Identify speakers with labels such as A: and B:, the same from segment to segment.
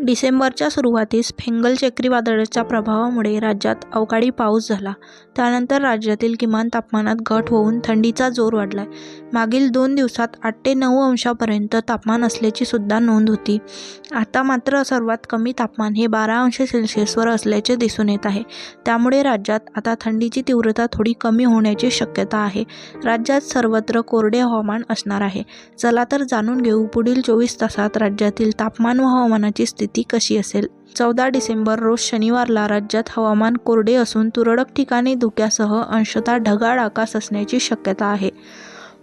A: डिसेंबरच्या सुरुवातीस फेंगल चक्रीवादळाच्या प्रभावामुळे राज्यात अवकाळी पाऊस झाला. त्यानंतर राज्यातील किमान तापमानात घट होऊन थंडीचा जोर वाढलाय. मागील 2 दिवसात 8 ते 9 अंशापर्यंत तापमान असल्याची सुद्धा नोंद होती. आता मात्र सर्वात कमी तापमान हे 12 अंश सेल्सिअसवर असल्याचे दिसून येत आहे. त्यामुळे राज्यात आता थंडीची तीव्रता थोडी कमी होण्याची शक्यता आहे. राज्यात सर्वत्र कोरडे हवामान असणार आहे. चला तर जाणून घेऊ पुढील 24 तासात राज्यातील तापमान व हवामानाची स्थिती कशी असेल. 14 डिसेंबर रोज शनिवारला राज्यात हवामान कोरडे असून तुरळक ठिकाणी धुक्यासह अंशतः ढगाळ आकाश असण्याची शक्यता आहे.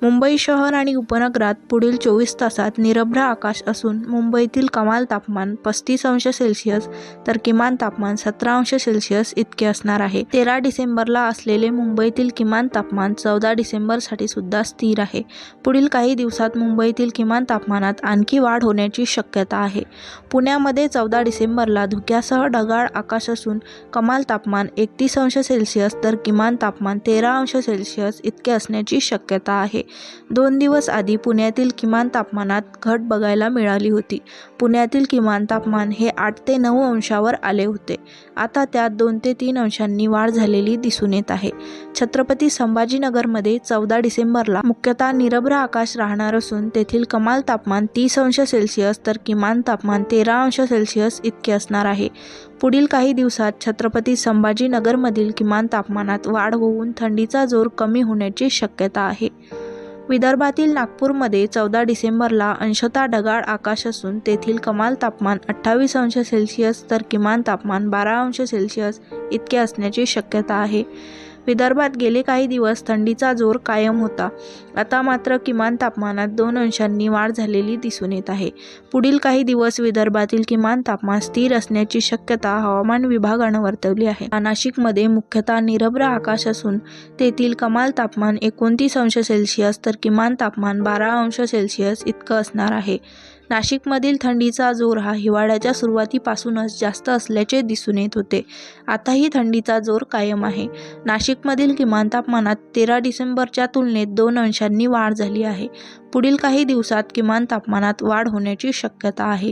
A: मुंबई शहर आणि उपनगरात पुढील 24 तासात निरभ्र आकाश असून मुंबईतील कमाल तापमान 35 अंश सेल्सिअस तर किमान तापमान 17 अंश सेल्सिअस इतके असणार आहे. 13 डिसेंबरला असलेले मुंबईतील किमान तापमान 14 डिसेंबरसाठी सुद्धा स्थिर आहे. पुढील काही दिवसात मुंबईतील किमान तापमानात आणखी वाढ होण्याची शक्यता आहे. पुण्यामध्ये 14 डिसेंबरला धुक्यासह ढगाळ आकाश असून कमाल तापमान 31 अंश सेल्सिअस तर किमान तापमान 13 अंश सेल्सिअस इतके असण्याची शक्यता आहे. 2 दिवस आधी पुण्यातील किमान तापमानात घट बघायला मिळाली होती. पुण्यातील किमान तापमान हे 8 ते 9 अंशावर आले होते. आता त्यात 2 ते 3 अंशांनी वाढ झालेली दिसून येत आहे. छत्रपती संभाजीनगरमध्ये 14 डिसेंबरला मुख्यतः निरभ्र आकाश राहणार असून तेथील कमाल तापमान 30 अंश सेल्सिअस तर किमान तापमान 13 अंश सेल्सिअस इतके असणार आहे. पुढील काही दिवसात छत्रपती संभाजीनगरमधील किमान तापमानात वाढ होऊन थंडीचा जोर कमी होण्याची शक्यता आहे. विदर्भातील नागपूरमध्ये 14 डिसेंबरला अंशतः ढगाळ आकाश असून तेथील कमाल तापमान 28 अंश सेल्सिअस तर किमान तापमान 12 अंश सेल्सिअस इतके असण्याची शक्यता आहे. विदर्भात गेले काही दिवस थंडीचा जोर कायम होता. आता मात्र किमान तापमानात 2 अंशांनी वाढ झालेली दिसून येत आहे. पुढील काही दिवस विदर्भातील किमान तापमान स्थिर असण्याची शक्यता हवामान विभागानं वर्तवली आहे. नाशिकमध्ये मुख्यतः निरभ्र आकाश असून तेथील कमाल तापमान 29 अंश सेल्सिअस तर किमान तापमान 12 अंश सेल्सिअस इतकं असणार आहे. नाशिकमधील थंडीचा जोर हा हिवाळ्याच्या सुरुवातीपासूनच जास्त असल्याचे दिसून येत होते. आताही थंडीचा जोर कायम आहे. नाशिकमधील किमान तापमानात 13 डिसेंबरच्या तुलनेत 2 अंशांनी वाढ झाली आहे. पुढील काही दिवसात किमान तापमानात वाढ होण्याची शक्यता आहे.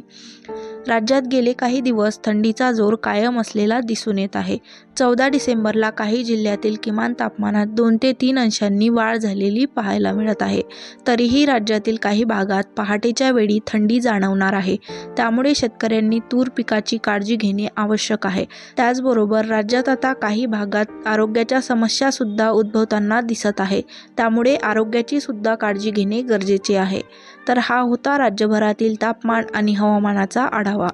A: राज्यात गेले काही दिवस थंडीचा जोर कायम असलेला दिसून येत आहे. 14 डिसेंबरला काही जिल्ह्यातील किमान तापमानात 2 ते 3 अंशांनी वाढ झालेली पाहायला मिळत आहे. तरीही राज्यातील काही भागात पहाटेच्या वेळी थंडी जाणवणार आहे. त्यामुळे शेतकऱ्यांनी तूर पिकाची काळजी घेणे आवश्यक आहे. त्याचबरोबर राज्यात आता काही भागात आरोग्याच्या समस्या सुद्धा उद्भवताना दिसत आहे. त्यामुळे आरोग्याची सुद्धा काळजी घेणे गरजेचे आहे. तर हा होता राज्यभरातील तापमान आणि हवामानाचा आढावा.